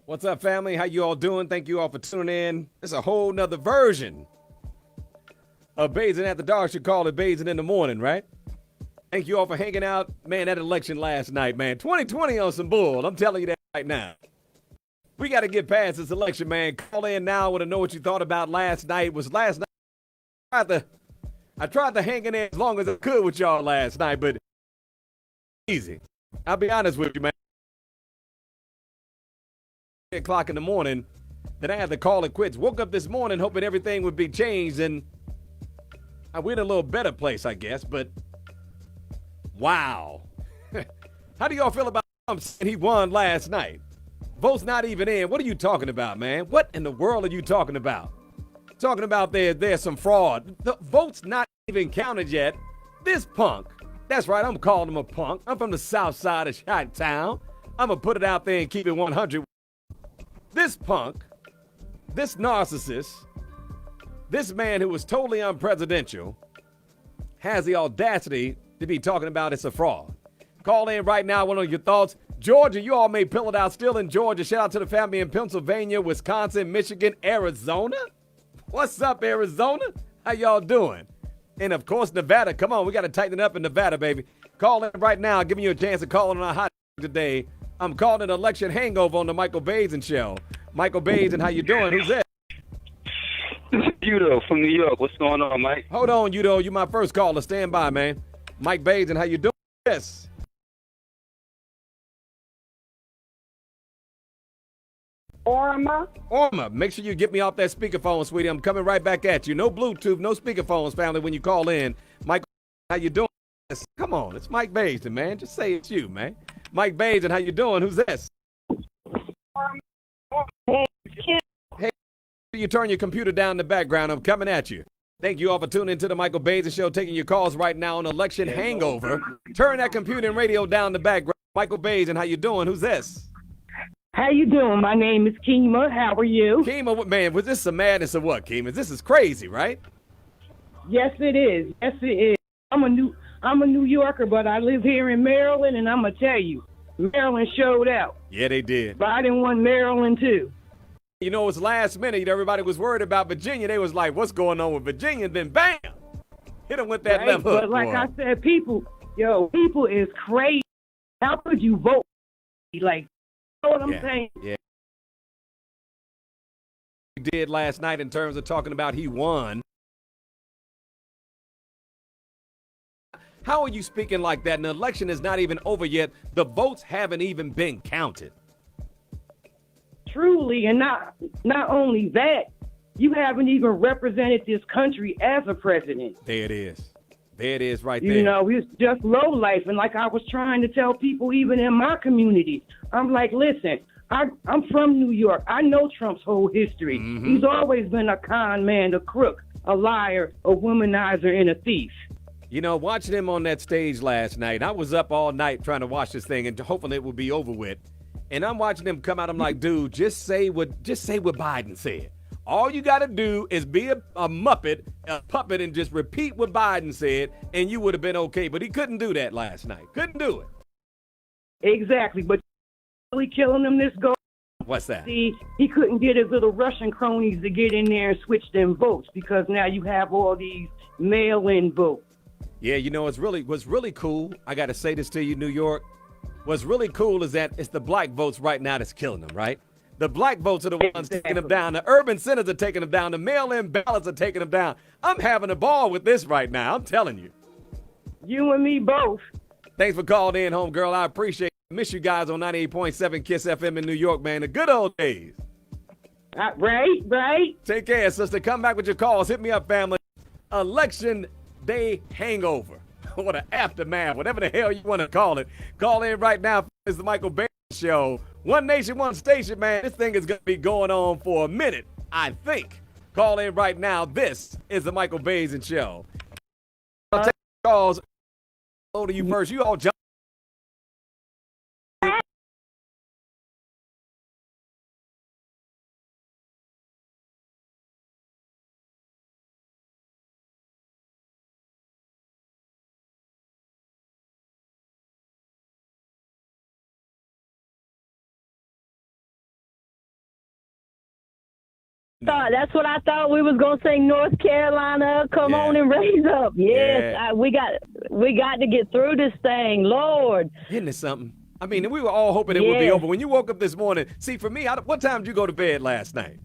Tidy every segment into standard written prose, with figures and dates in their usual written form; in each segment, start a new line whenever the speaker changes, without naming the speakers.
What's up, family? How you all doing? Thank you all for tuning in. It's a whole nother version of Bazing at the Dark. Should call it Bazing in the Morning, right? Thank you all for hanging out. Man, that election last night, man. 2020 on some bull. I'm telling you that right now. We got to get past this election, man. Call in now. Want to know what you thought about last night. Was last night I tried to hang in there as long as I could with y'all last night, but easy. I'll be honest with you, man. 8 o'clock in the morning, then I had to call it quits. Woke up this morning hoping everything would be changed, and we're in a little better place, I guess, but wow. How do y'all feel about Trump saying he won last night? Votes not even in. What are you talking about, man? What in the world are you talking about? Talking about there's some fraud. The votes not even counted yet. This punk. That's right, I'm calling him a punk. I'm from the south side of Chi-Town. I'm going to put it out there and keep it 100. This punk, this narcissist, this man who was totally unpresidential has the audacity to be talking about it's a fraud. Call in right now, one of your thoughts. Georgia, you all may pill it out still in Georgia. Shout out to the family in Pennsylvania, Wisconsin, Michigan, Arizona. What's up, Arizona? How y'all doing? And of course, Nevada. Come on, we got to tighten it up in Nevada, baby. Call in right now, giving you a chance to call in on our hot today. I'm calling it election hangover on the Michael Basin show. Michael Basin, how you doing? Who's that?
Udo from New York. What's going on, Mike?
Hold on, Udo. You my first caller. Stand by, man. Mike Basin, how you doing? Yes. Orma, make sure you get me off that speakerphone, sweetie. I'm coming right back at you. No Bluetooth, no speakerphones, family, when you call in. Michael, how you doing? Yes. Come on, it's Mike Basin, man. Just say it's you, man. Mike Basin, how you doing? Who's this? Hey, you turn your computer down in the background. I'm coming at you. Thank you all for tuning into the Michael Basin Show, taking your calls right now on Election Hangover. Turn that computer and radio down in the background. Michael Basin, how you doing? Who's this?
How you doing? My name is Kima. How are you?
Kima, man, was this some madness or what, Kima? This is crazy, right?
Yes, it is. Yes, it is. I'm a New Yorker, but I live here in Maryland, and I'm gonna tell you, Maryland showed out.
Yeah, they did.
But I didn't want Maryland too.
You know, it was last minute. Everybody was worried about Virginia. They was like, "What's going on with Virginia?" Then bam, hit them with that
Right?
left hook.
But like
boy.
I said, people is crazy. How could you vote? Like, you know what I'm saying?
Yeah. He did last night in terms of talking about he won. How are you speaking like that? And the election is not even over yet. The votes haven't even been counted.
Truly, and not only that, you haven't even represented this country as a president.
There it is. There it is right there.
You know, it's just low life. And like I was trying to tell people even in my community, I'm like, listen, I'm from New York. I know Trump's whole history.
Mm-hmm.
He's always been a con man, a crook, a liar, a womanizer, and a thief.
You know, watching him on that stage last night, I was up all night trying to watch this thing and hoping it would be over with. And I'm watching him come out. I'm like, dude, just say what Biden said. All you got to do is be a muppet, a puppet, and just repeat what Biden said, and you would have been okay. But he couldn't do that last night. Couldn't do it.
Exactly. But really killing him this go.
What's that?
See, he couldn't get his little Russian cronies to get in there and switch them votes because now you have all these mail-in votes.
Yeah, you know, what's really cool, I got to say this to you, New York. What's really cool is that it's the black votes right now that's killing them, right? The black votes are the ones taking them down. The urban centers are taking them down. The mail-in ballots are taking them down. I'm having a ball with this right now. I'm telling you.
You and me both.
Thanks for calling in, homegirl. I appreciate it. Miss you guys on 98.7 KISS FM in New York, man. The good old days.
Right.
Take care, sister. Come back with your calls. Hit me up, family. Election day hangover. What an aftermath. Whatever the hell you want to call it. Call in right now. It's the Michael Basin Show. One nation, one station, man. This thing is going to be going on for a minute, I think. Call in right now. This is the Michael Basin Show. I'll take calls. Hello to you first. You all jump.
That's what I thought we was gonna sing. North Carolina, come
Yeah.
on and raise up. Yes,
Yeah.
we got to get through this thing, Lord.
Isn't it something? I mean, we were all hoping it would be
Yeah.
over. When you woke up this morning, see, for me, what time did you go to bed last night?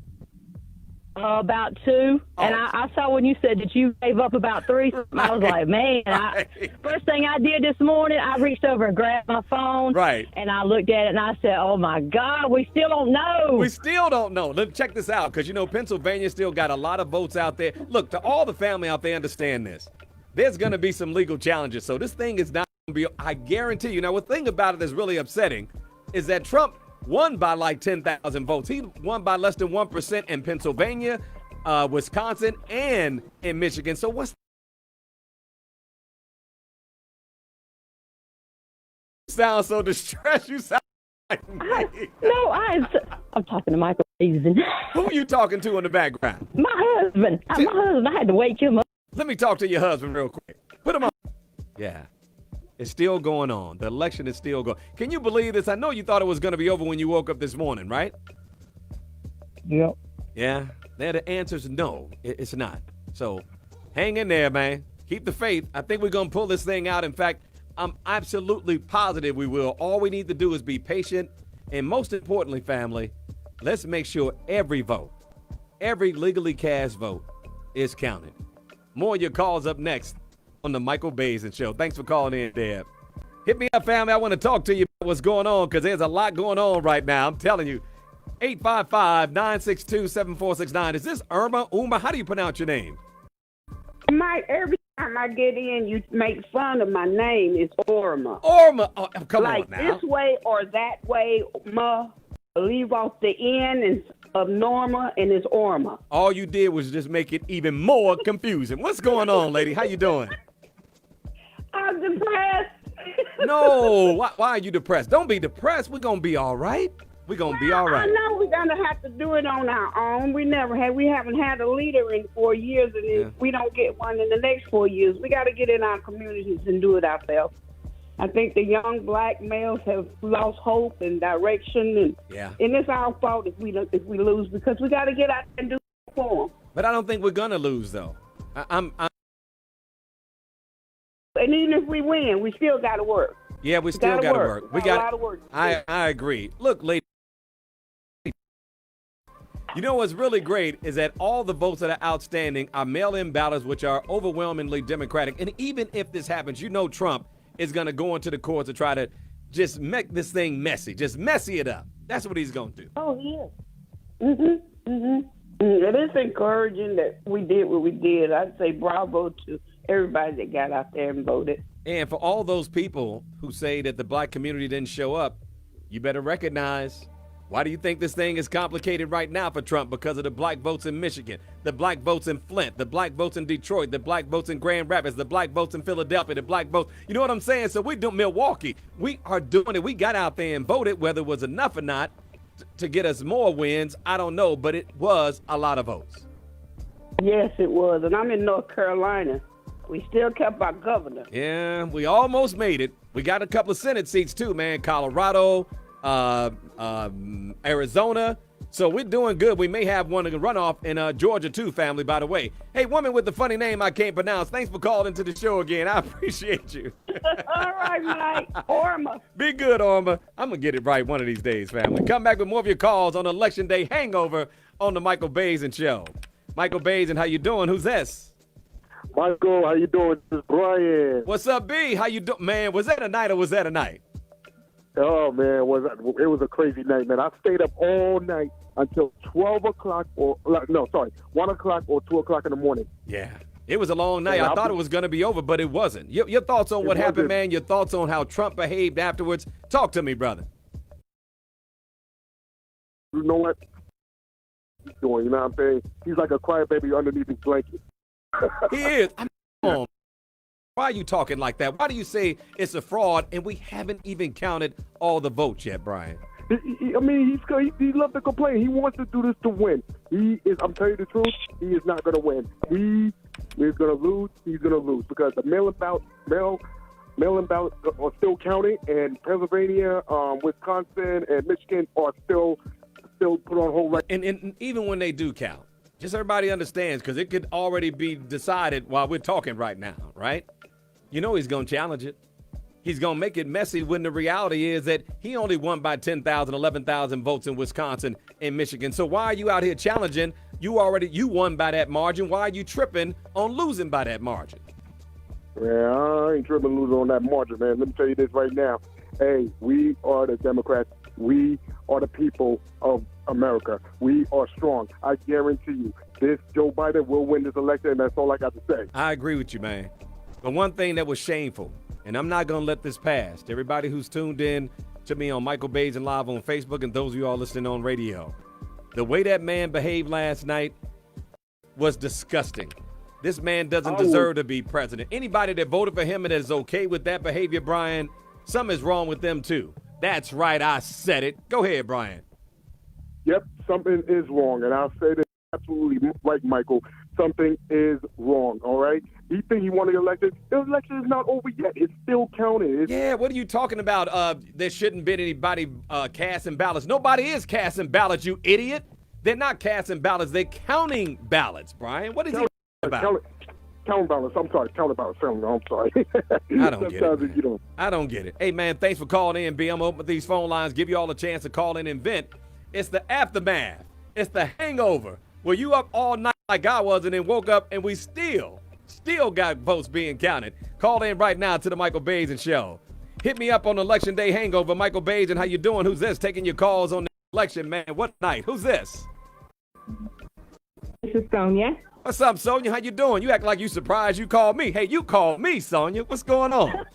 About 2, and I saw when you said that you gave up about 3. I was like, man.
Right.
First thing I did this morning, I reached over and grabbed my phone.
Right.
And I looked at it and I said, oh my God, we still don't know.
We still don't know. Let's check this out, because, Pennsylvania still got a lot of votes out there. Look, to all the family out there, understand this. There's going to be some legal challenges, so this thing is not going to be, I guarantee you. Now, the thing about it that's really upsetting is that Trump won by like 10,000 votes. He won by less than 1% in Pennsylvania, Wisconsin, and in Michigan. So what's sound so distressed? You sound like me.
No, I'm talking to Michael Eason.
Who are you talking to in the background?
My husband. I had to wake him up.
Let me talk to your husband real quick. Put him on. Yeah. It's still going on. The election is still going. Can you believe this? I know you thought it was going to be over when you woke up this morning, right?
Yep.
Yeah. The answer is no, it's not. So hang in there, man. Keep the faith. I think we're going to pull this thing out. In fact, I'm absolutely positive we will. All we need to do is be patient. And most importantly, family, let's make sure every vote, every legally cast vote is counted. More of your calls up next on the Michael Baisden Show. Thanks for calling in, Deb. Hit me up, family. I want to talk to you about what's going on, because there's a lot going on right now. I'm telling you. 855-962-7469. Is this Irma? How do you pronounce your name?
Mike, every time I get in, you make fun of my name. It's Orma.
Irma. Oh, come
Like
on now.
this way or that way, leave off the N and of Norma, and it's Orma.
All you did was just make it even more confusing. What's going on, lady? How you doing?
I'm depressed.
No. Why are you depressed? Don't be depressed. We're going to be all right. We're going to be all right.
I know we're gonna have to do it on our own. We haven't had a leader in 4 years, and if we don't get one in the next 4 years, we got to get in our communities and do it ourselves. I think the young black males have lost hope and direction, and it's our fault if we lose, because we got to get out and do it for them.
But I don't think we're going to lose, though. I'm
And even if we win, we still got to work.
Yeah, we still got to work. We got
a lot of work.
I agree. Look, lady. You know what's really great is that all the votes that are outstanding are mail-in ballots, which are overwhelmingly Democratic. And even if this happens, Trump is going to go into the courts to try to just make this thing messy, just messy it up. That's what he's going to do.
Oh, he is. It is encouraging that we did what we did. I'd say bravo to everybody that got out there and voted.
And for all those people who say that the black community didn't show up, you better recognize. Why do you think this thing is complicated right now for Trump? Because of the black votes in Michigan, the black votes in Flint, the black votes in Detroit, the black votes in Grand Rapids, the black votes in Philadelphia, the black votes. You know what I'm saying? So we do Milwaukee. We are doing it. We got out there and voted, whether it was enough or not to get us more wins. I don't know, but it was a lot of votes.
Yes, it was. And I'm in North Carolina. We still kept our governor.
Yeah, we almost made it. We got a couple of Senate seats too, man. Colorado, Arizona. So we're doing good. We may have one in the runoff in Georgia too, family, by the way. Hey, woman with the funny name I can't pronounce, thanks for calling into the show again. I appreciate you.
All right, Mike. Orma.
Be good, Orma. I'm going to get it right one of these days, family. Come back with more of your calls on Election Day Hangover on the Michael Baisden Show. Michael Baisden, how you doing? Who's this?
Michael, how you doing? This is Brian.
What's up, B? How you doing? Man, was that a night or was that a night?
Oh, man, it was a crazy night, man. I stayed up all night until 1 o'clock or 2 o'clock in the morning.
Yeah, it was a long night.
Yeah,
I thought it was going to be over, but it wasn't. Your thoughts on what happened,
wasn't.
man? Your thoughts on how Trump behaved afterwards? Talk to me, brother.
You know what he's doing, you know what I'm saying? He's like a crybaby underneath his blanket.
He is. Why are you talking like that? Why do you say it's a fraud and we haven't even counted all the votes yet, Brian?
He loves to complain. He wants to do this to win. I'm telling you the truth, he is not going to win. He is going to lose. He's going to lose because the mail-in ballots are still counting, and Pennsylvania, Wisconsin, and Michigan are still put on hold.
And even when they do count, Just so everybody understands, because it could already be decided while we're talking right now, right? You know he's going to challenge it. He's going to make it messy when the reality is that he only won by 10,000, 11,000 votes in Wisconsin and Michigan. So why are you out here challenging? You won by that margin. Why are you tripping on losing by that margin?
Yeah, I ain't tripping losing on that margin, man. Let me tell you this right now. Hey, we are the Democrats. We are the people of America. We are strong. I guarantee you, this Joe Biden will win this election, and that's all I got to say.
I agree with you, man. But one thing that was shameful, and I'm not going to let this pass, to everybody who's tuned in to me on Michael Baisden Live on Facebook and those of you all listening on radio, the way that man behaved last night was disgusting. This man doesn't deserve to be president. Anybody that voted for him and is okay with that behavior, Brian, something is wrong with them too. That's right, I said it. Go ahead, Brian.
Yep, something is wrong, and I'll say this absolutely right, Michael. Something is wrong, all right? He think he won the election. The election is not over yet. It's still counting.
Yeah, what are you talking about? There shouldn't be anybody casting ballots. Nobody is casting ballots, you idiot. They're not casting ballots. They're counting ballots, Brian. What is he about?
Counting ballots. I'm sorry. Counting ballots. I'm sorry.
I don't get it, man. I don't get it. Hey, man, thanks for calling in, B. I'm going to open these phone lines, give you all a chance to call in and vent. It's the aftermath. It's the hangover. Were you up all night like I was and then woke up and we still got votes being counted? Call in right now to the Michael Baisden Show. Hit me up on Election Day hangover. Michael Baisden, how you doing? Who's this? Taking your calls on the election, man. What night? Who's this?
This is Sonia.
What's up, Sonia? How you doing? You act like you surprised you called me. Hey, you called me, Sonia. What's going on?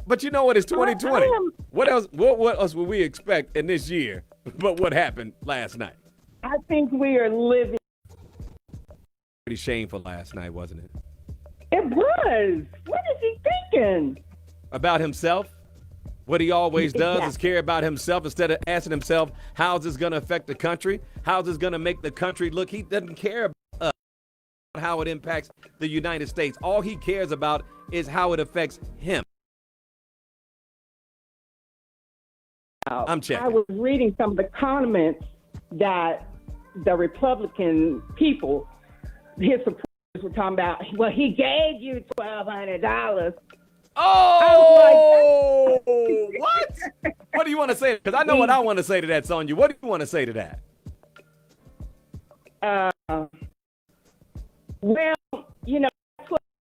But you know what? It's 2020. What else? What else would we expect in this year? But what happened last night?
I think we are living.
Pretty shameful last night, wasn't it?
It was. What is he thinking?
About himself? What he always does is care about himself instead of asking himself, how's this going to affect the country? How's this going to make the country look? He doesn't care about how it impacts the United States. All he cares about is how it affects him. I'm checking.
I was reading some of the comments that the Republican people, his supporters, were talking about. Well, he gave you $1,200.
Oh, what? What do you want to say? Because I know what I want to say to that, Sonya. What do you want to say to that?
Well, you know,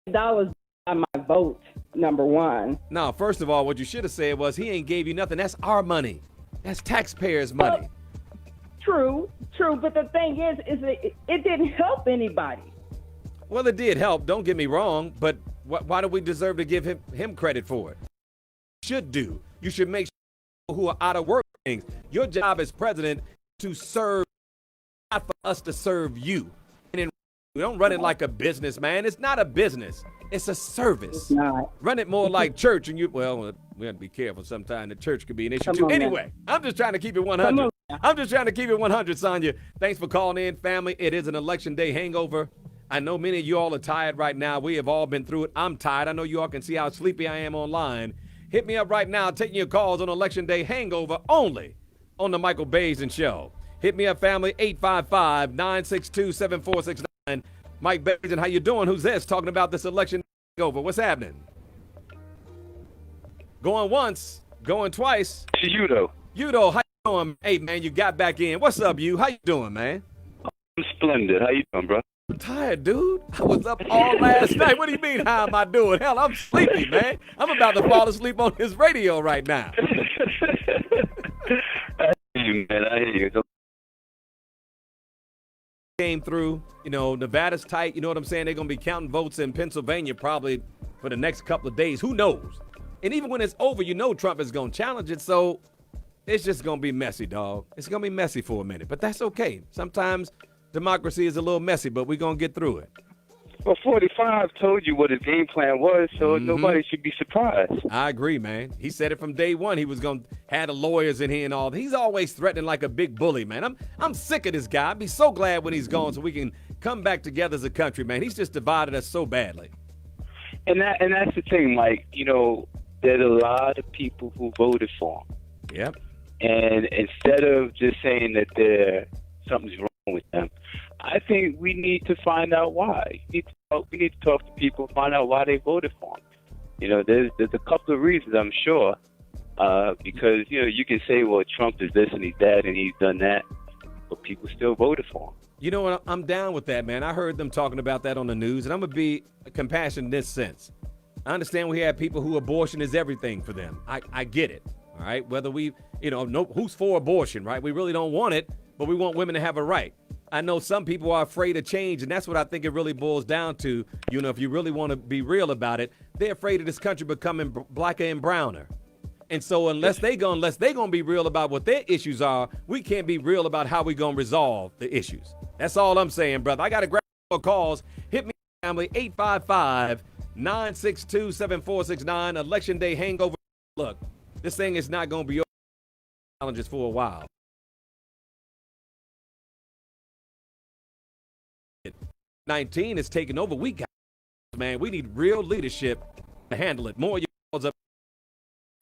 $1,200 on my vote, number one.
No, first of all, what you should have said was he ain't gave you nothing. That's our money. That's taxpayers' money.
True, but the thing is it didn't help anybody.
Well, it did help. Don't get me wrong, but why do we deserve to give him credit for it? You should make sure people who are out of work things. Your job as president to serve, not for us to serve you. And we don't run it like a business, man. It's not a business. It's a service.
It's not.
Run it more like church, and we have to be careful. Sometimes the church could be an issue too. Anyway, I'm just trying to keep it 100. I'm just trying to keep it 100, Sonya. Thanks for calling in, family. It is an election day hangover. I know many of you all are tired right now. We have all been through it. I'm tired. I know you all can see how sleepy I am online. Hit me up right now, taking your calls on election day hangover only on the Michael Baisden Show. Hit me up, family, 855-962-7469. Mike Baisden, how you doing? Who's this? Talking about this election hangover. What's happening? Going once, going twice.
It's Udo.
Udo, how you doing? Hey, man, you got back in. What's up, you? How you doing, man?
I'm splendid. How you doing, bro?
I'm tired, dude. I was up all last night. What do you mean, how am I doing? Hell, I'm sleepy, man. I'm about to fall asleep on this radio right now.
I hear you, man. I hear you.
Came through, Nevada's tight. You know what I'm saying? They're going to be counting votes in Pennsylvania probably for the next couple of days. Who knows? And even when it's over, Trump is going to challenge it. So it's just going to be messy, dog. It's going to be messy for a minute, but that's okay. Sometimes democracy is a little messy, but we're going to get through it.
Well, 45 told you what his game plan was, so nobody should be surprised.
I agree, man. He said it from day one. He was going to have the lawyers in here and all. He's always threatening like a big bully, man. I'm sick of this guy. I'd be so glad when he's gone so we can come back together as a country, man. He's just divided us so badly.
And that's the thing, like, you know, there's a lot of people who voted for him.
Yep.
And instead of just saying that something's wrong with them, I think we need to find out why. We need to talk to people, find out why they voted for him. You know, there's a couple of reasons, I'm sure, because, you know, you can say, well, Trump is this and he's that and he's done that, but people still voted for him.
You know what? I'm down with that, man. I heard them talking about that on the news, and I'm going to be compassionate in this sense. I understand we have people who abortion is everything for them. I get it, all right? Whether we, you know, who's for abortion, right? We really don't want it, but we want women to have a right. I know some people are afraid of change, and that's what I think it really boils down to. You know, if you really want to be real about it, they're afraid of this country becoming blacker and browner. And so unless they're going to be real about what their issues are, we can't be real about how we're going to resolve the issues. That's all I'm saying, brother. I got to grab more calls. Hit me, family, 855-962-7469. Election day hangover. Look, this thing is not going to be over challenges for a while. 19 is taking over. We got, man, we need real leadership to handle it. More calls up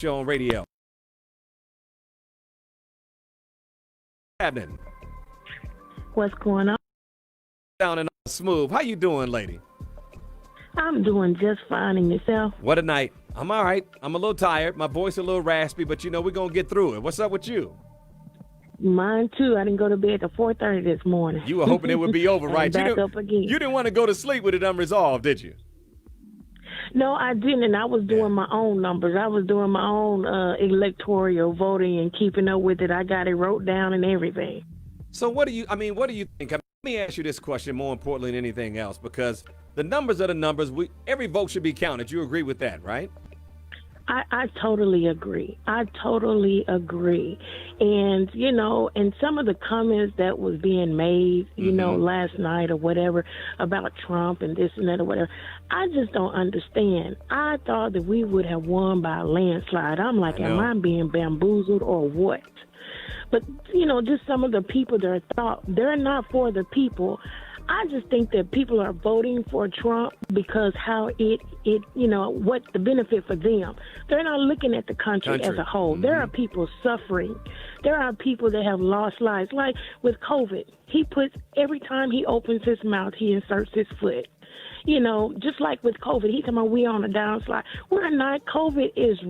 on radio. Happening.
What's going on?
Down and smooth. How you doing, lady?
I'm doing just fine. And yourself?
What a night. I'm all right. I'm a little tired. My voice a little raspy, but you know we're gonna get through it. What's up with you?
Mine too. I didn't go to bed till 4:30 this morning.
You were hoping it would be over, right?
Back up again.
You didn't want to go to sleep with it unresolved, did you?
No, I didn't. I was doing my own numbers. I was doing my own electoral voting and keeping up with it. I got it wrote down and everything.
So what do you think? Let me ask you this question more importantly than anything else, because the numbers are the numbers. Every vote should be counted. You agree with that, right?
I totally agree. I totally agree. And, you know, and some of the comments that was being made, you know, last night or whatever about Trump and this and that or whatever, I just don't understand. I thought that we would have won by a landslide. I'm like, am I being bamboozled or what? But, you know, just some of the people that thought they're not for the people. I just think that people are voting for Trump because how it you know, what the benefit for them. They're not looking at the country. As a whole. There are people suffering. There are people that have lost lives. Like with COVID, every time he opens his mouth, he inserts his foot. You know, just like with COVID, he's talking about we on a downslide. We're not. COVID is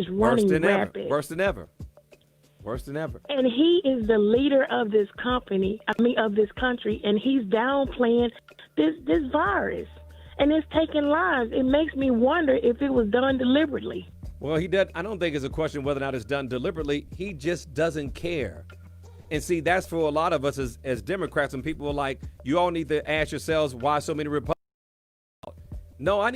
running rapid.
Worse than ever. Worse than ever.
And he is the leader of this of this country, and he's downplaying this virus. And it's taking lives. It makes me wonder if it was done deliberately.
Well, he does. I don't think it's a question whether or not it's done deliberately. He just doesn't care. And see, that's for a lot of us as Democrats, and people are like, you all need to ask yourselves why so many Republicans. No, we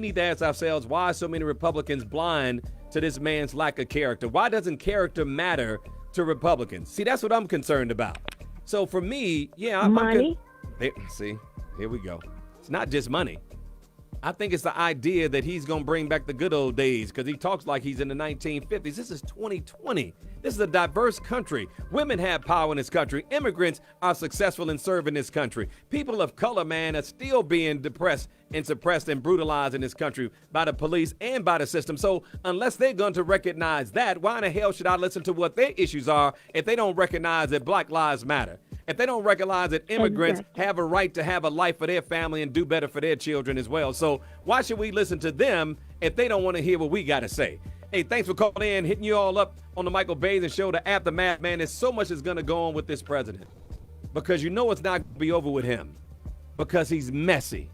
need to ask ourselves why so many Republicans blind to this man's lack of character. Why doesn't character matter to Republicans? See, that's what I'm concerned about. So for me,
money.
See, here we go. It's not just money. I think it's the idea that he's going to bring back the good old days because he talks like he's in the 1950s. This is 2020. This is a diverse country. Women have power in this country. Immigrants are successful in serving this country. People of color, man, are still being depressed and suppressed and brutalized in this country by the police and by the system. So unless they're going to recognize that, why in the hell should I listen to what their issues are if they don't recognize that Black Lives Matter? If they don't recognize that immigrants have a right to have a life for their family and do better for their children as well. So why should we listen to them if they don't want to hear what we got to say? Hey, thanks for calling in, hitting you all up on the Michael Baisden Show, the Aftermath. Man, there's so much that's going to go on with this president because you know it's not going to be over with him because he's messy.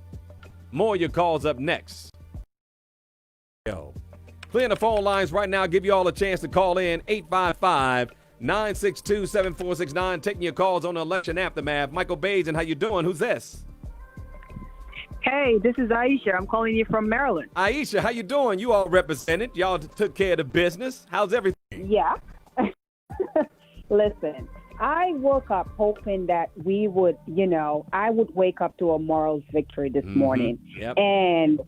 More of your calls up next. Clearing the phone lines right now. Give you all a chance to call in. 855-962-7469. Taking your calls on the election aftermath. Michael Baisden, how you doing? Who's this?
Hey, this is Aisha. I'm calling you from Maryland.
Aisha, how you doing? You all represented. Y'all took care of the business. How's everything?
Yeah. Listen, I woke up hoping that we would, I would wake up to a moral victory this morning.
Yep.
And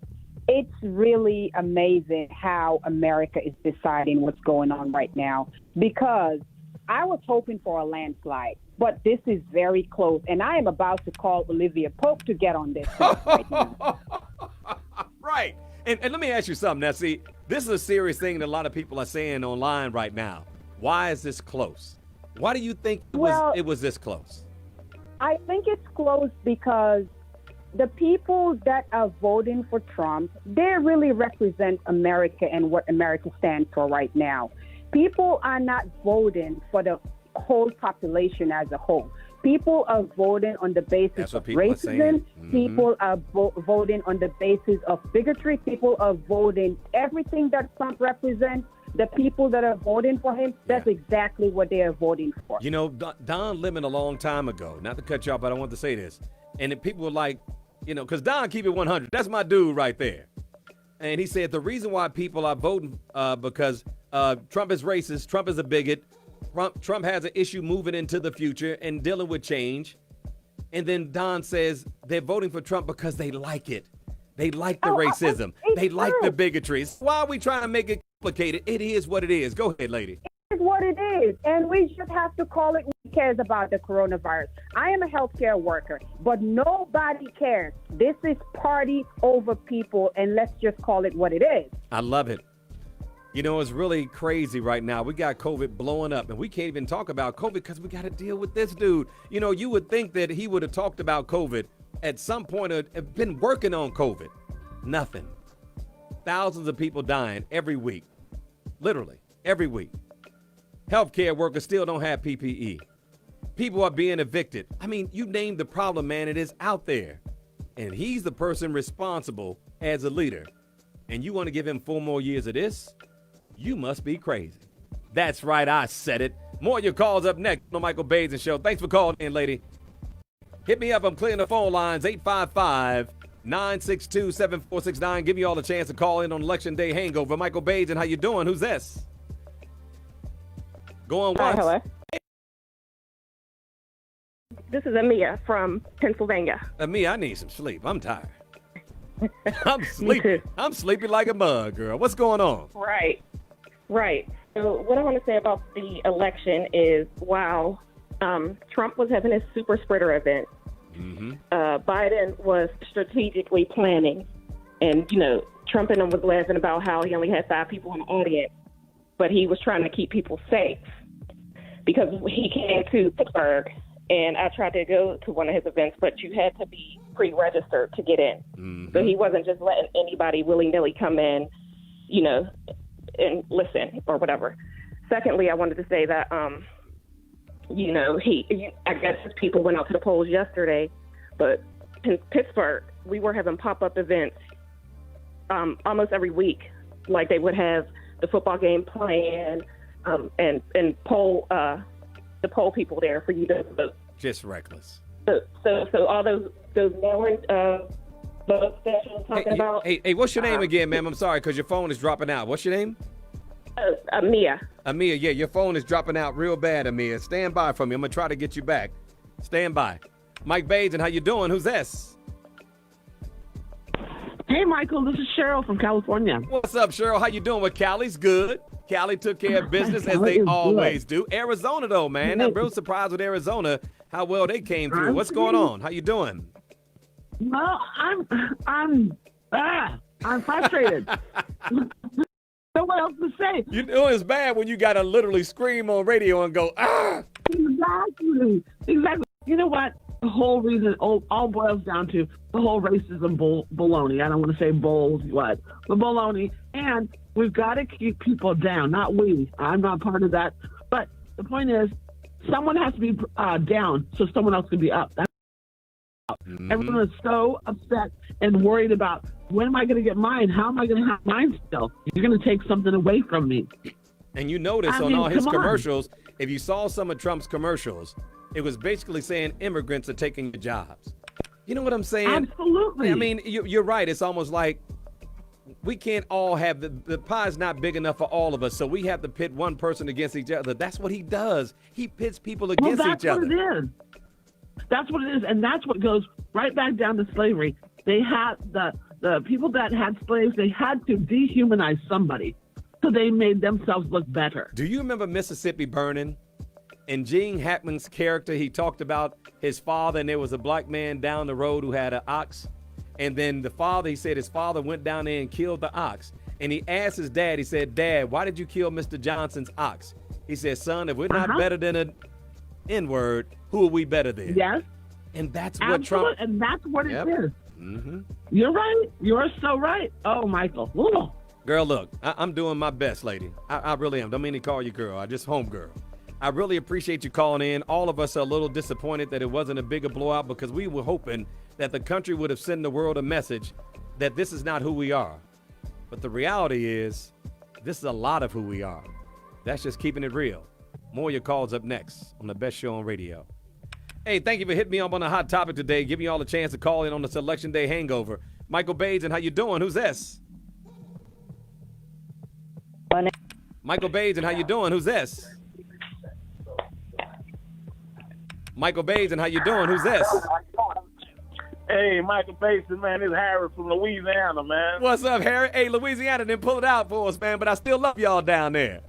it's really amazing how America is deciding what's going on right now, because I was hoping for a landslide, but this is very close. And I am about to call Olivia Pope to get on this right now.
Right. And let me ask you something. Now, see, this is a serious thing that a lot of people are saying online right now. Why is this close? Why do you think it was this close?
I think it's close because the people that are voting for Trump, they really represent America and what America stands for right now. People are not voting for the whole population as a whole. People are voting on the basis of racism. People are voting on the basis of bigotry. People are voting everything that Trump represents. The people that are voting for him, that's exactly what they are voting for.
You know, Don Lemon a long time ago, not to cut you off, but I want to say this. And then people were like, because Don keep it 100. That's my dude right there. And he said the reason why people are voting because Trump is racist, Trump is a bigot, Trump has an issue moving into the future and dealing with change. And then Don says they're voting for Trump because they like it. They like the racism. They like the bigotry. Why are we trying to make it complicated? It is what it is. Go ahead, lady.
It is what it is. And we just have to call it who cares about the coronavirus. I am a healthcare worker, but nobody cares. This is party over people, and let's just call it what it is.
I love it. It's really crazy right now. We got COVID blowing up, and we can't even talk about COVID because we got to deal with this dude. You would think that he would have talked about COVID at some point, have been working on COVID. Nothing. Thousands of people dying every week. Literally, every week. Healthcare workers still don't have PPE. People are being evicted. I mean, you name the problem, man. It is out there. And he's the person responsible as a leader. And you want to give him 4 more years of this? You must be crazy. That's right, I said it. More of your calls up next on the Michael Baisden Show. Thanks for calling in, lady. Hit me up. I'm clearing the phone lines. 855-962-7469. Give you all a chance to call in on Election Day hangover. Michael Baisden, how you doing? Who's this? Go on once.
Hello. This is Amia from Pennsylvania.
Amia, I need some sleep. I'm tired. I'm sleepy. I'm sleepy like a mug, girl. What's going on?
Right. So what I want to say about the election is, while Trump was having his super spreader event, Biden was strategically planning. And, Trump and him was laughing about how he only had 5 people in the audience, but he was trying to keep people safe because he came to Pittsburgh. And I tried to go to one of his events, but you had to be pre-registered to get in. So he wasn't just letting anybody willy-nilly come in, and listen or whatever. Secondly, I wanted to say that, I guess his people went out to the polls yesterday, but in Pittsburgh, we were having pop-up events almost every week. Like they would have the football game playing and poll the poll people there for you to vote.
Just reckless.
So all those mail-in votes that you're talking about.
Hey, what's your name again, ma'am? I'm sorry, because your phone is dropping out. What's your name?
Amia.
Amia, yeah, your phone is dropping out real bad, Amia. Stand by for me. I'm going to try to get you back. Stand by. Mike Baisden, how you doing? Who's this?
Hey, Michael, this is Cheryl from California.
What's up, Cheryl? How you doing? Well, Cali's good. Cali took care of business as they always do. Arizona, though, man. I'm real surprised with Arizona, how well they came through. What's going on? How you doing?
Well, I'm frustrated. So what else to say?
You know it's bad when you got to literally scream on radio and go, ah!
Exactly. You know what? The whole reason all boils down to the whole racism baloney. I don't want to say but baloney. And we've got to keep people down. Not we. I'm not part of that. But the point is, someone has to be down so someone else can be up. Everyone is so upset and worried about, when am I going to get mine? How am I going to have mine still? You're going to take something away from me.
And you notice on all his commercials, if you saw some of Trump's commercials, it was basically saying immigrants are taking your jobs. You know what I'm saying?
Absolutely.
I mean, you're right. It's almost like we can't all have the pie's not big enough for all of us, so we have to pit one person against each other. That's what he does. He pits people against each other.
That's what it is. That's what it is, and that's what goes right back down to slavery. They had the people that had slaves. They had to dehumanize somebody, so they made themselves look better.
Do you remember Mississippi Burning? In Gene Hackman's character, he talked about his father, and there was a black man down the road who had an ox. And then he said his father went down there and killed the ox. And he asked his dad, he said, "Dad, why did you kill Mr. Johnson's ox?" He said, "Son, if we're not better than an N-word, who are we better than?"
Yes.
And that's what Trump...
And that's what it is.
Mm-hmm.
You're right. You're so right. Oh, Michael. Ooh.
Girl, look, I'm doing my best, lady. I really am. Don't mean to call you girl. I just homegirl. I really appreciate you calling in. All of us are a little disappointed that it wasn't a bigger blowout because we were hoping that the country would have sent the world a message that this is not who we are. But the reality is, this is a lot of who we are. That's just keeping it real. More of your calls up next on the best show on radio. Hey, thank you for hitting me up on the hot topic today, giving you all a chance to call in on the Selection Day hangover. Michael Bajan, how you doing? Who's this? Michael Bajan, how you doing? Who's this? Michael Bajan, how you doing? Who's this?
Hey, Michael Bajan, man. It's Harry from Louisiana, man.
What's up, Harry? Hey, Louisiana didn't pull it out for us, man, but I still love y'all down there.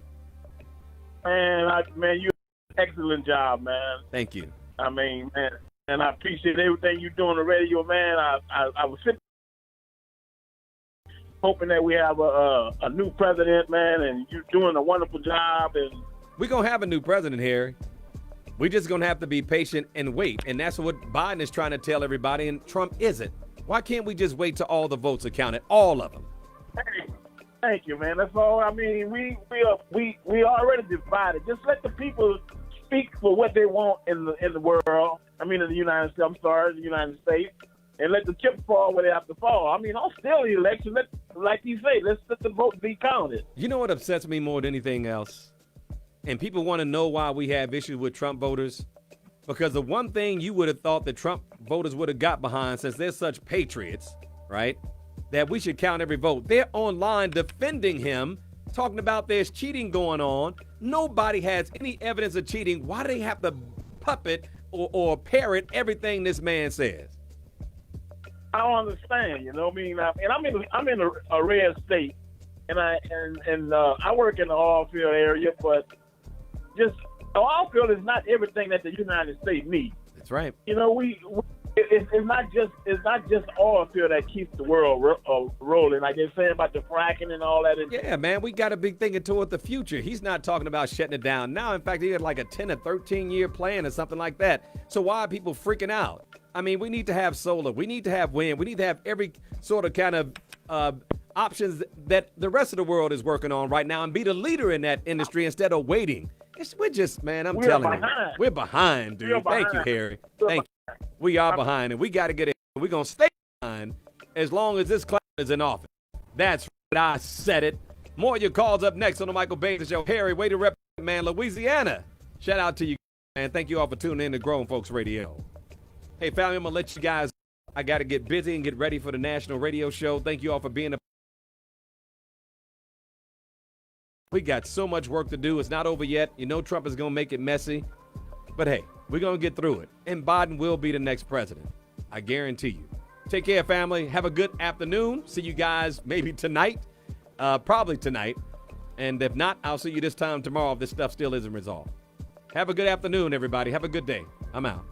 Man, you excellent job, man.
Thank you.
I mean, man, and I appreciate everything you do on the radio, man. I was sitting hoping that we have a new president, man, and you're doing a wonderful job. And
we're going to have a new president, Harry. We're just going to have to be patient and wait. And that's what Biden is trying to tell everybody, and Trump isn't. Why can't we just wait till all the votes are counted? All of them.
Hey, thank you, man. That's all. I mean, we are already divided. Just let the people speak for what they want in the world. I mean, in the United States. I'm sorry, the United States, and let the chips fall where they have to fall. I mean, I'll still the election. Like you say, let's let the vote be counted.
You know what upsets me more than anything else? And people want to know why we have issues with Trump voters. Because the one thing you would have thought the Trump voters would have got behind, since they're such patriots, right, that we should count every vote. They're online defending him, talking about there's cheating going on. Nobody has any evidence of cheating. Why do they have to puppet or parrot everything this man says?
I don't understand. You know what I mean? And I'm in a red state, and I work in the oil field area, but just the oil field is not everything that the United States needs.
That's right.
You know, it's not just oil field that keeps the world rolling, like they're saying about the fracking and all that.
Yeah, man, we got to be thinking toward the future. He's not talking about shutting it down now. In fact, he had like a 10 or 13-year plan or something like that. So why are people freaking out? I mean, we need to have solar. We need to have wind. We need to have every sort of kind of options that the rest of the world is working on right now and be the leader in that industry instead of waiting. We're just, man, I'm telling you, we're behind, dude. Thank you, Harry. Thank you. We are behind, and we got to get it. We're going to stay behind as long as this clown is in office. That's right. I said it. More of your calls up next on the Michael Bajan Show. Harry, way to rep, man, Louisiana. Shout out to you, man. Thank you all for tuning in to Grown Folks Radio. Hey, family, I'm going to let you guys, I got to get busy and get ready for the national radio show. Thank you all for being a We got so much work to do. It's not over yet. You know Trump is going to make it messy. But hey, we're going to get through it. And Biden will be the next president. I guarantee you. Take care, family. Have a good afternoon. See you guys maybe tonight. Probably tonight. And if not, I'll see you this time tomorrow if this stuff still isn't resolved. Have a good afternoon, everybody. Have a good day. I'm out.